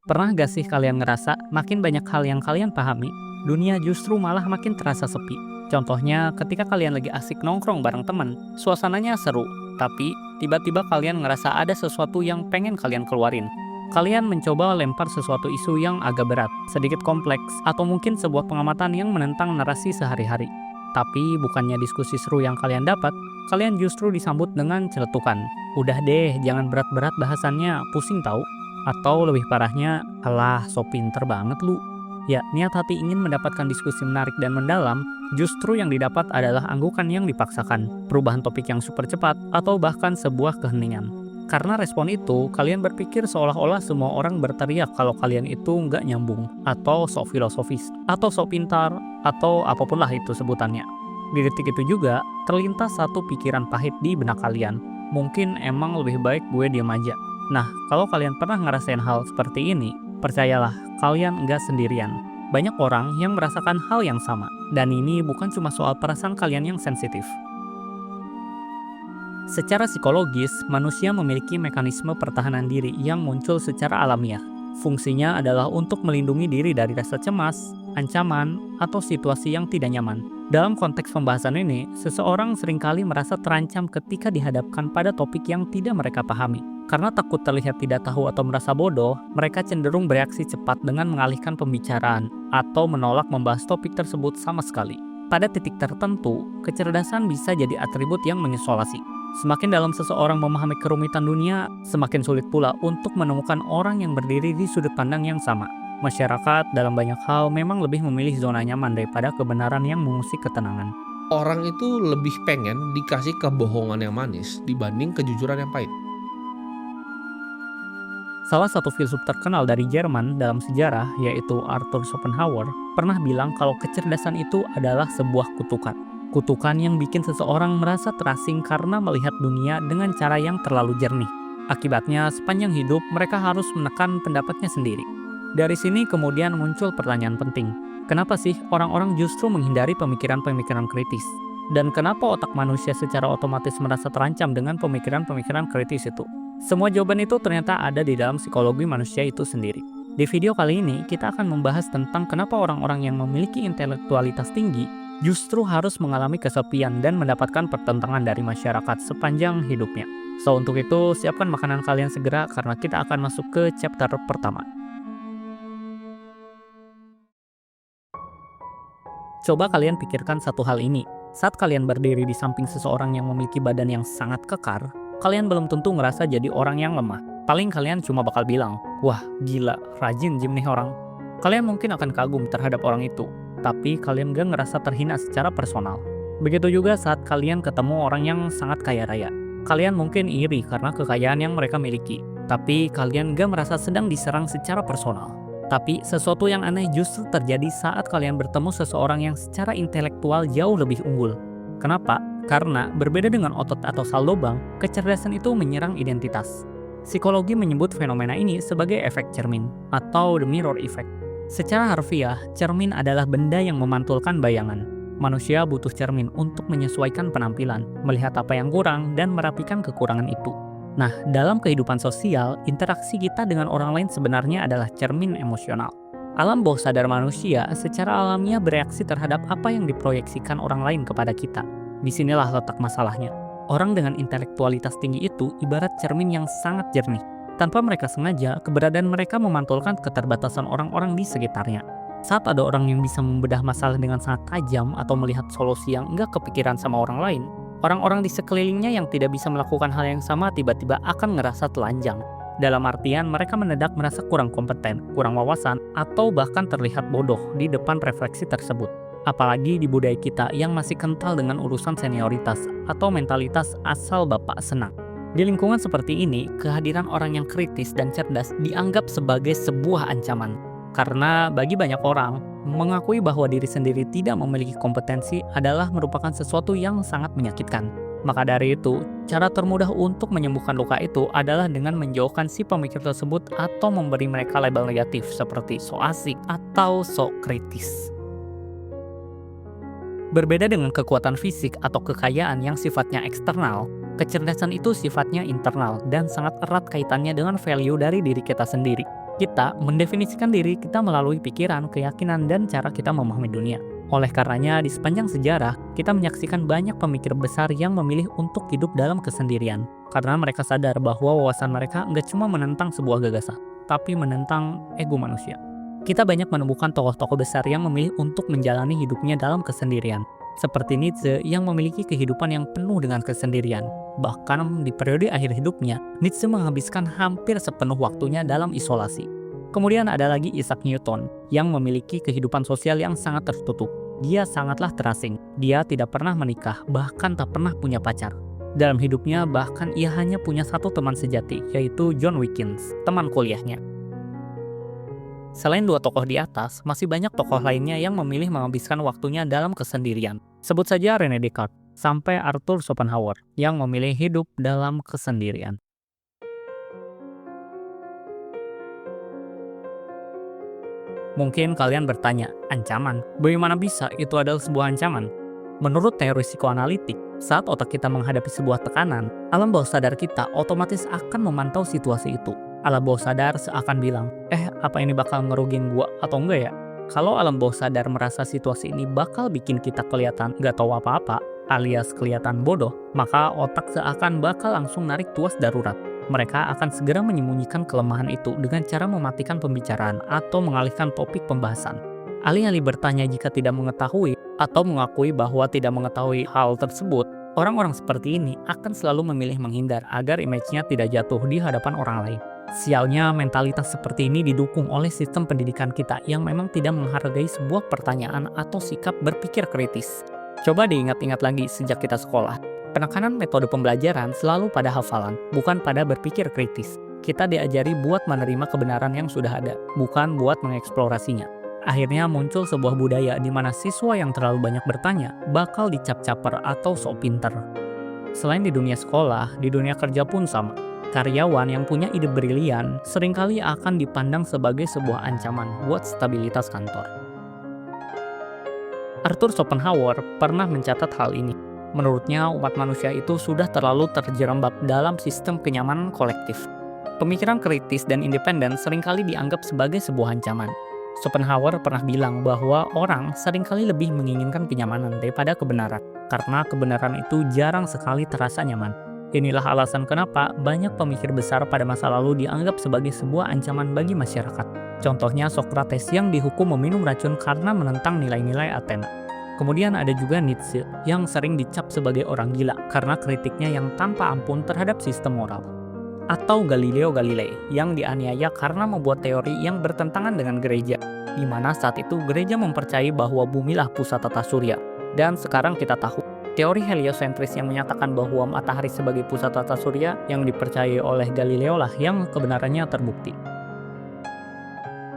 Pernah gak sih kalian ngerasa makin banyak hal yang kalian pahami, dunia justru malah makin terasa sepi? Contohnya ketika kalian lagi asik nongkrong bareng teman, suasananya seru, tapi tiba-tiba kalian ngerasa ada sesuatu yang pengen kalian keluarin. Kalian mencoba lempar sesuatu isu yang agak berat, sedikit kompleks, atau mungkin sebuah pengamatan yang menentang narasi sehari-hari. Tapi bukannya diskusi seru yang kalian dapat, kalian justru disambut dengan celetukan. Udah deh, jangan berat-berat bahasannya, pusing tahu. Atau lebih parahnya, alah so pinter banget lu. Ya, niat hati ingin mendapatkan diskusi menarik dan mendalam, justru yang didapat adalah anggukan yang dipaksakan, perubahan topik yang super cepat, atau bahkan sebuah keheningan. Karena respon itu, kalian berpikir seolah-olah semua orang berteriak kalau kalian itu nggak nyambung, atau sok filosofis, atau sok pintar, atau apapun lah itu sebutannya. Di detik itu juga, terlintas satu pikiran pahit di benak kalian. Mungkin emang lebih baik gue diam aja. Nah, kalau kalian pernah ngerasain hal seperti ini, percayalah, kalian nggak sendirian. Banyak orang yang merasakan hal yang sama, dan ini bukan cuma soal perasaan kalian yang sensitif. Secara psikologis, manusia memiliki mekanisme pertahanan diri yang muncul secara alamiah. Fungsinya adalah untuk melindungi diri dari rasa cemas, ancaman, atau situasi yang tidak nyaman. Dalam konteks pembahasan ini, seseorang seringkali merasa terancam ketika dihadapkan pada topik yang tidak mereka pahami. Karena takut terlihat tidak tahu atau merasa bodoh, mereka cenderung bereaksi cepat dengan mengalihkan pembicaraan atau menolak membahas topik tersebut sama sekali. Pada titik tertentu, kecerdasan bisa jadi atribut yang mengisolasi. Semakin dalam seseorang memahami kerumitan dunia, semakin sulit pula untuk menemukan orang yang berdiri di sudut pandang yang sama. Masyarakat dalam banyak hal memang lebih memilih zona nyaman daripada kebenaran yang mengusik ketenangan. Orang itu lebih pengen dikasih kebohongan yang manis dibanding kejujuran yang pahit. Salah satu filsuf terkenal dari Jerman dalam sejarah, yaitu Arthur Schopenhauer, pernah bilang kalau kecerdasan itu adalah sebuah kutukan. Kutukan yang bikin seseorang merasa terasing karena melihat dunia dengan cara yang terlalu jernih. Akibatnya, sepanjang hidup mereka harus menekan pendapatnya sendiri. Dari sini kemudian muncul pertanyaan penting. Kenapa sih orang-orang justru menghindari pemikiran-pemikiran kritis? Dan kenapa otak manusia secara otomatis merasa terancam dengan pemikiran-pemikiran kritis itu? Semua jawaban itu ternyata ada di dalam psikologi manusia itu sendiri. Di video kali ini, kita akan membahas tentang kenapa orang-orang yang memiliki intelektualitas tinggi justru harus mengalami kesepian dan mendapatkan pertentangan dari masyarakat sepanjang hidupnya. So, untuk itu, siapkan makanan kalian segera karena kita akan masuk ke chapter pertama. Coba kalian pikirkan satu hal ini. Saat kalian berdiri di samping seseorang yang memiliki badan yang sangat kekar, kalian belum tentu ngerasa jadi orang yang lemah. Paling kalian cuma bakal bilang, wah gila, rajin gym nih orang. Kalian mungkin akan kagum terhadap orang itu, tapi kalian gak ngerasa terhina secara personal. Begitu juga saat kalian ketemu orang yang sangat kaya raya. Kalian mungkin iri karena kekayaan yang mereka miliki, tapi kalian gak merasa sedang diserang secara personal. Tapi sesuatu yang aneh justru terjadi saat kalian bertemu seseorang yang secara intelektual jauh lebih unggul. Kenapa? Karena berbeda dengan otot atau saldo bank, kecerdasan itu menyerang identitas. Psikologi menyebut fenomena ini sebagai efek cermin atau the mirror effect. Secara harfiah, cermin adalah benda yang memantulkan bayangan. Manusia butuh cermin untuk menyesuaikan penampilan, melihat apa yang kurang, dan merapikan kekurangan itu. Nah, dalam kehidupan sosial, interaksi kita dengan orang lain sebenarnya adalah cermin emosional. Alam bawah sadar manusia secara alamiah bereaksi terhadap apa yang diproyeksikan orang lain kepada kita. Disinilah letak masalahnya. Orang dengan intelektualitas tinggi itu ibarat cermin yang sangat jernih. Tanpa mereka sengaja, keberadaan mereka memantulkan keterbatasan orang-orang di sekitarnya. Saat ada orang yang bisa membedah masalah dengan sangat tajam atau melihat solusi yang enggak kepikiran sama orang lain, orang-orang di sekelilingnya yang tidak bisa melakukan hal yang sama tiba-tiba akan ngerasa telanjang. Dalam artian mereka mendadak merasa kurang kompeten, kurang wawasan, atau bahkan terlihat bodoh di depan refleksi tersebut. Apalagi di budaya kita yang masih kental dengan urusan senioritas atau mentalitas asal bapak senang. Di lingkungan seperti ini, kehadiran orang yang kritis dan cerdas dianggap sebagai sebuah ancaman. Karena bagi banyak orang, mengakui bahwa diri sendiri tidak memiliki kompetensi adalah merupakan sesuatu yang sangat menyakitkan. Maka dari itu, cara termudah untuk menyembuhkan luka itu adalah dengan menjauhkan si pemikir tersebut atau memberi mereka label negatif seperti so asik atau so kritis. Berbeda dengan kekuatan fisik atau kekayaan yang sifatnya eksternal, kecerdasan itu sifatnya internal dan sangat erat kaitannya dengan value dari diri kita sendiri. Kita mendefinisikan diri kita melalui pikiran, keyakinan, dan cara kita memahami dunia. Oleh karenanya, di sepanjang sejarah, kita menyaksikan banyak pemikir besar yang memilih untuk hidup dalam kesendirian. Karena mereka sadar bahwa wawasan mereka nggak cuma menentang sebuah gagasan, tapi menentang ego manusia. Kita banyak menemukan tokoh-tokoh besar yang memilih untuk menjalani hidupnya dalam kesendirian. Seperti Nietzsche yang memiliki kehidupan yang penuh dengan kesendirian. Bahkan di periode akhir hidupnya, Nietzsche menghabiskan hampir sepenuh waktunya dalam isolasi. Kemudian ada lagi Isaac Newton yang memiliki kehidupan sosial yang sangat tertutup. Dia sangatlah terasing, dia tidak pernah menikah, bahkan tak pernah punya pacar. Dalam hidupnya bahkan ia hanya punya satu teman sejati, yaitu John Wilkins, teman kuliahnya. Selain dua tokoh di atas, masih banyak tokoh lainnya yang memilih menghabiskan waktunya dalam kesendirian. Sebut saja René Descartes, sampai Arthur Schopenhauer yang memilih hidup dalam kesendirian. Mungkin kalian bertanya, ancaman? Bagaimana bisa itu adalah sebuah ancaman? Menurut teori psikoanalitik, saat otak kita menghadapi sebuah tekanan, alam bawah sadar kita otomatis akan memantau situasi itu. Alam bawah sadar seakan bilang, apa ini bakal ngerugin gua atau enggak ya? Kalau alam bawah sadar merasa situasi ini bakal bikin kita kelihatan nggak tahu apa-apa, alias kelihatan bodoh, maka otak seakan bakal langsung narik tuas darurat. Mereka akan segera menyembunyikan kelemahan itu dengan cara mematikan pembicaraan atau mengalihkan topik pembahasan. Alih-alih bertanya jika tidak mengetahui atau mengakui bahwa tidak mengetahui hal tersebut, orang-orang seperti ini akan selalu memilih menghindar agar image-nya tidak jatuh di hadapan orang lain. Sialnya, mentalitas seperti ini didukung oleh sistem pendidikan kita yang memang tidak menghargai sebuah pertanyaan atau sikap berpikir kritis. Coba diingat-ingat lagi sejak kita sekolah. Penekanan metode pembelajaran selalu pada hafalan, bukan pada berpikir kritis. Kita diajari buat menerima kebenaran yang sudah ada, bukan buat mengeksplorasinya. Akhirnya muncul sebuah budaya di mana siswa yang terlalu banyak bertanya bakal dicap caper atau sok pinter. Selain di dunia sekolah, di dunia kerja pun sama. Karyawan yang punya ide brilian seringkali akan dipandang sebagai sebuah ancaman buat stabilitas kantor. Arthur Schopenhauer pernah mencatat hal ini. Menurutnya, umat manusia itu sudah terlalu terjerembab dalam sistem kenyamanan kolektif. Pemikiran kritis dan independen seringkali dianggap sebagai sebuah ancaman. Schopenhauer pernah bilang bahwa orang seringkali lebih menginginkan kenyamanan daripada kebenaran, karena kebenaran itu jarang sekali terasa nyaman. Inilah alasan kenapa banyak pemikir besar pada masa lalu dianggap sebagai sebuah ancaman bagi masyarakat. Contohnya Socrates yang dihukum meminum racun karena menentang nilai-nilai Athena. Kemudian ada juga Nietzsche yang sering dicap sebagai orang gila karena kritiknya yang tanpa ampun terhadap sistem moral. Atau Galileo Galilei yang dianiaya karena membuat teori yang bertentangan dengan gereja, di mana saat itu gereja mempercayai bahwa bumilah pusat tata surya. Dan sekarang kita tahu, teori heliosentris yang menyatakan bahwa matahari sebagai pusat tata surya yang dipercayai oleh Galileo lah yang kebenarannya terbukti.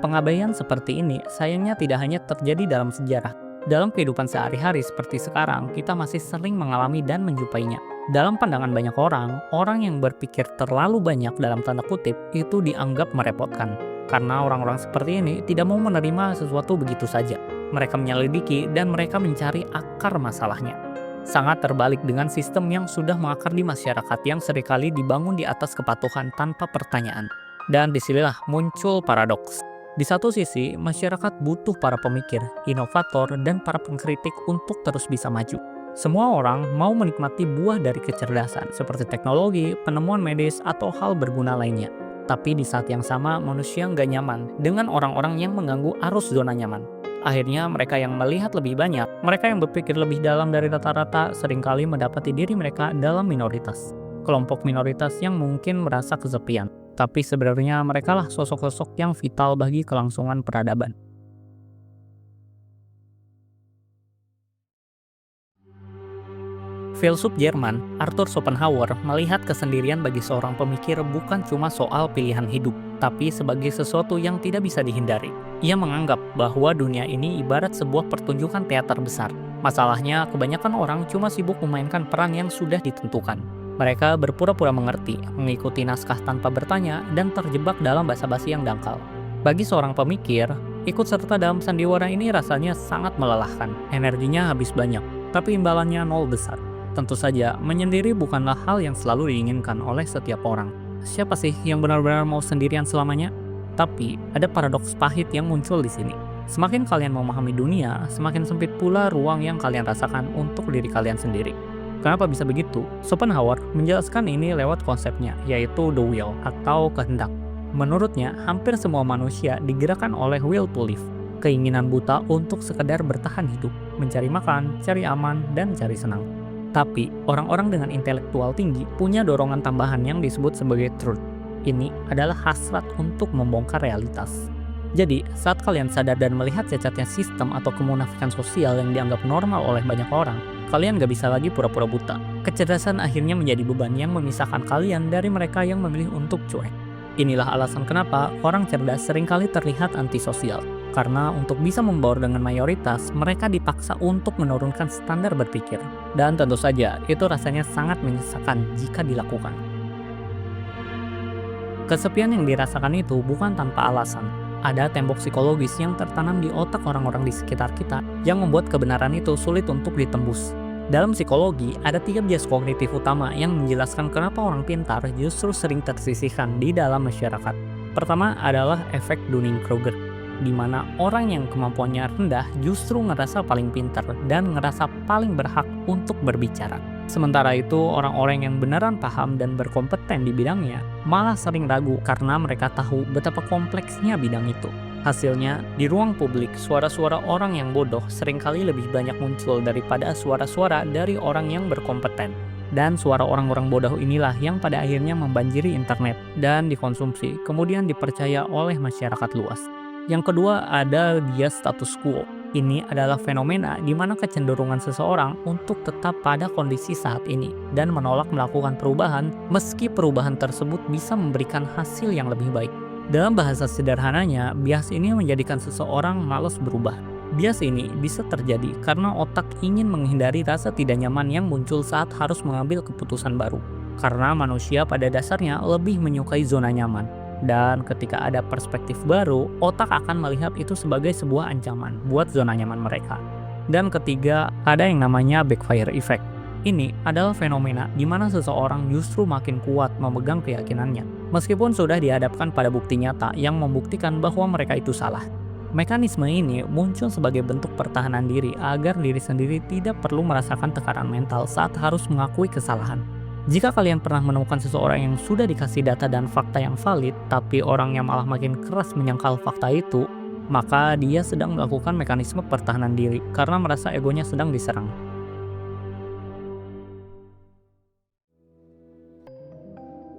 Pengabaian seperti ini sayangnya tidak hanya terjadi dalam sejarah. Dalam kehidupan sehari-hari seperti sekarang, kita masih sering mengalami dan menjumpainya. Dalam pandangan banyak orang, orang yang berpikir terlalu banyak dalam tanda kutip itu dianggap merepotkan. Karena orang-orang seperti ini tidak mau menerima sesuatu begitu saja. Mereka menyelidiki dan mereka mencari akar masalahnya. Sangat terbalik dengan sistem yang sudah mengakar di masyarakat yang seringkali dibangun di atas kepatuhan tanpa pertanyaan. Dan disinilah muncul paradoks. Di satu sisi, masyarakat butuh para pemikir, inovator, dan para pengkritik untuk terus bisa maju. Semua orang mau menikmati buah dari kecerdasan, seperti teknologi, penemuan medis, atau hal berguna lainnya. Tapi di saat yang sama, manusia nggak nyaman dengan orang-orang yang mengganggu arus zona nyaman. Akhirnya mereka yang melihat lebih banyak, mereka yang berpikir lebih dalam dari rata-rata, seringkali mendapati diri mereka dalam minoritas. Kelompok minoritas yang mungkin merasa kesepian. Tapi sebenarnya merekalah sosok-sosok yang vital bagi kelangsungan peradaban. Filsuf Jerman, Arthur Schopenhauer melihat kesendirian bagi seorang pemikir bukan cuma soal pilihan hidup, tapi sebagai sesuatu yang tidak bisa dihindari. Ia menganggap bahwa dunia ini ibarat sebuah pertunjukan teater besar. Masalahnya, kebanyakan orang cuma sibuk memainkan peran yang sudah ditentukan. Mereka berpura-pura mengerti, mengikuti naskah tanpa bertanya, dan terjebak dalam basa-basi yang dangkal. Bagi seorang pemikir, ikut serta dalam sandiwara ini rasanya sangat melelahkan. Energinya habis banyak, tapi imbalannya nol besar. Tentu saja, menyendiri bukanlah hal yang selalu diinginkan oleh setiap orang. Siapa sih yang benar-benar mau sendirian selamanya? Tapi ada paradoks pahit yang muncul di sini. Semakin kalian memahami dunia, semakin sempit pula ruang yang kalian rasakan untuk diri kalian sendiri. Kenapa bisa begitu? Schopenhauer menjelaskan ini lewat konsepnya, yaitu the will atau kehendak. Menurutnya, hampir semua manusia digerakkan oleh will to live, keinginan buta untuk sekedar bertahan hidup, mencari makan, cari aman, dan cari senang. Tapi, orang-orang dengan intelektual tinggi punya dorongan tambahan yang disebut sebagai truth. Ini adalah hasrat untuk membongkar realitas. Jadi, saat kalian sadar dan melihat cacatnya sistem atau kemunafikan sosial yang dianggap normal oleh banyak orang, kalian gak bisa lagi pura-pura buta. Kecerdasan akhirnya menjadi beban yang memisahkan kalian dari mereka yang memilih untuk cuek. Inilah alasan kenapa orang cerdas seringkali terlihat antisosial. Karena untuk bisa membaur dengan mayoritas, mereka dipaksa untuk menurunkan standar berpikir. Dan tentu saja, itu rasanya sangat menyesakan jika dilakukan. Kesepian yang dirasakan itu bukan tanpa alasan. Ada tembok psikologis yang tertanam di otak orang-orang di sekitar kita yang membuat kebenaran itu sulit untuk ditembus. Dalam psikologi, ada 3 bias kognitif utama yang menjelaskan kenapa orang pintar justru sering tersisihkan di dalam masyarakat. Pertama adalah efek Dunning-Kruger, di mana orang yang kemampuannya rendah justru ngerasa paling pintar dan ngerasa paling berhak untuk berbicara. Sementara itu, orang-orang yang beneran paham dan berkompeten di bidangnya malah sering ragu karena mereka tahu betapa kompleksnya bidang itu. Hasilnya, di ruang publik, suara-suara orang yang bodoh seringkali lebih banyak muncul daripada suara-suara dari orang yang berkompeten. Dan suara orang-orang bodoh inilah yang pada akhirnya membanjiri internet dan dikonsumsi, kemudian dipercaya oleh masyarakat luas. Yang kedua ada bias status quo. Ini adalah fenomena di mana kecenderungan seseorang untuk tetap pada kondisi saat ini dan menolak melakukan perubahan meski perubahan tersebut bisa memberikan hasil yang lebih baik. Dalam bahasa sederhananya, bias ini menjadikan seseorang malas berubah. Bias ini bisa terjadi karena otak ingin menghindari rasa tidak nyaman yang muncul saat harus mengambil keputusan baru. Karena manusia pada dasarnya lebih menyukai zona nyaman. Dan ketika ada perspektif baru, otak akan melihat itu sebagai sebuah ancaman buat zona nyaman mereka. Dan ketiga, ada yang namanya backfire effect. Ini adalah fenomena di mana seseorang justru makin kuat memegang keyakinannya, meskipun sudah dihadapkan pada bukti nyata yang membuktikan bahwa mereka itu salah. Mekanisme ini muncul sebagai bentuk pertahanan diri agar diri sendiri tidak perlu merasakan tekanan mental saat harus mengakui kesalahan. Jika kalian pernah menemukan seseorang yang sudah dikasih data dan fakta yang valid, tapi orangnya malah makin keras menyangkal fakta itu, maka dia sedang melakukan mekanisme pertahanan diri karena merasa egonya sedang diserang.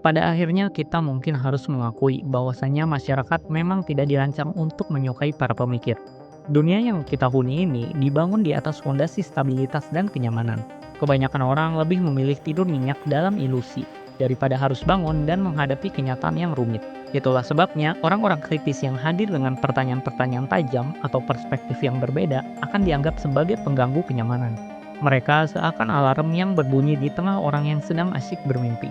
Pada akhirnya kita mungkin harus mengakui bahwasanya masyarakat memang tidak dirancang untuk menyukai para pemikir. Dunia yang kita huni ini dibangun di atas fondasi stabilitas dan kenyamanan. Kebanyakan orang lebih memilih tidur nyenyak dalam ilusi daripada harus bangun dan menghadapi kenyataan yang rumit. Itulah sebabnya orang-orang kritis yang hadir dengan pertanyaan-pertanyaan tajam atau perspektif yang berbeda akan dianggap sebagai pengganggu kenyamanan. Mereka seakan alarm yang berbunyi di tengah orang yang sedang asyik bermimpi.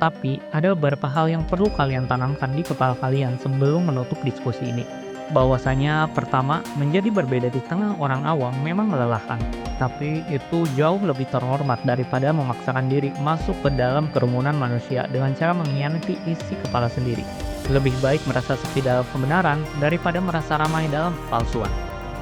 Tapi ada beberapa hal yang perlu kalian tanamkan di kepala kalian sebelum menutup diskusi ini. Bahwasanya pertama, menjadi berbeda di tengah orang awam memang melelahkan, tapi itu jauh lebih terhormat daripada memaksakan diri masuk ke dalam kerumunan manusia dengan cara mengkhianati isi kepala sendiri. Lebih baik merasa sepi dalam kebenaran daripada merasa ramai dalam kepalsuan.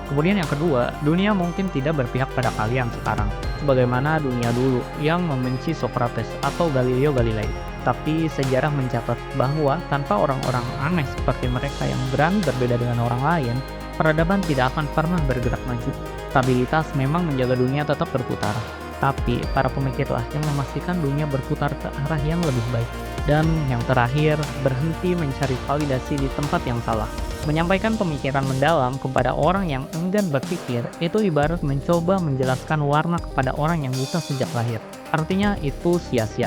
Kemudian yang kedua, dunia mungkin tidak berpihak pada kalian sekarang, sebagaimana dunia dulu yang membenci Socrates atau Galileo Galilei. Tapi sejarah mencatat bahwa tanpa orang-orang aneh seperti mereka yang berani berbeda dengan orang lain, peradaban tidak akan pernah bergerak maju. Stabilitas memang menjaga dunia tetap berputar, tapi para pemikirlah yang memastikan dunia berputar ke arah yang lebih baik. Dan yang terakhir, berhenti mencari validasi di tempat yang salah. Menyampaikan pemikiran mendalam kepada orang yang enggan berpikir itu ibarat mencoba menjelaskan warna kepada orang yang buta sejak lahir. Artinya itu sia-sia.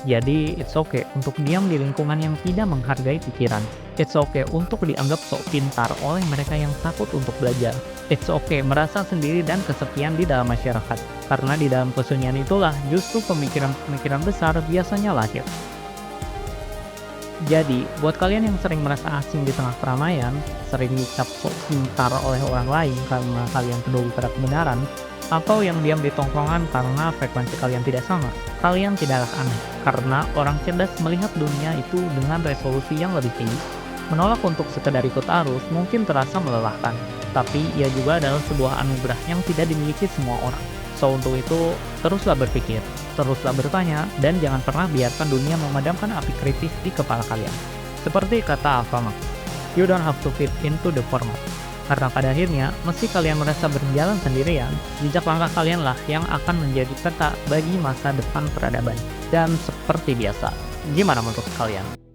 Jadi, it's okay untuk diam di lingkungan yang tidak menghargai pikiran. It's okay untuk dianggap sok pintar oleh mereka yang takut untuk belajar. It's okay merasa sendiri dan kesepian di dalam masyarakat. Karena di dalam kesunyian itulah justru pemikiran-pemikiran besar biasanya lahir. Jadi, buat kalian yang sering merasa asing di tengah keramaian, sering dicap sok pintar oleh orang lain karena kalian peduli pada kebenaran, atau yang diam di tongkrongan karena frekuensi kalian tidak sama, kalian tidaklah aneh, karena orang cerdas melihat dunia itu dengan resolusi yang lebih tinggi. Menolak untuk sekedar ikut arus mungkin terasa melelahkan, tapi ia juga adalah sebuah anugerah yang tidak dimiliki semua orang. So untuk itu, teruslah berpikir, teruslah bertanya, dan jangan pernah biarkan dunia memadamkan api kritis di kepala kalian. Seperti kata Alpha Max, you don't have to fit into the format. Karena pada akhirnya, meski kalian merasa berjalan sendirian, jejak langkah kalianlah yang akan menjadi peta bagi masa depan peradaban. Dan seperti biasa, gimana menurut kalian?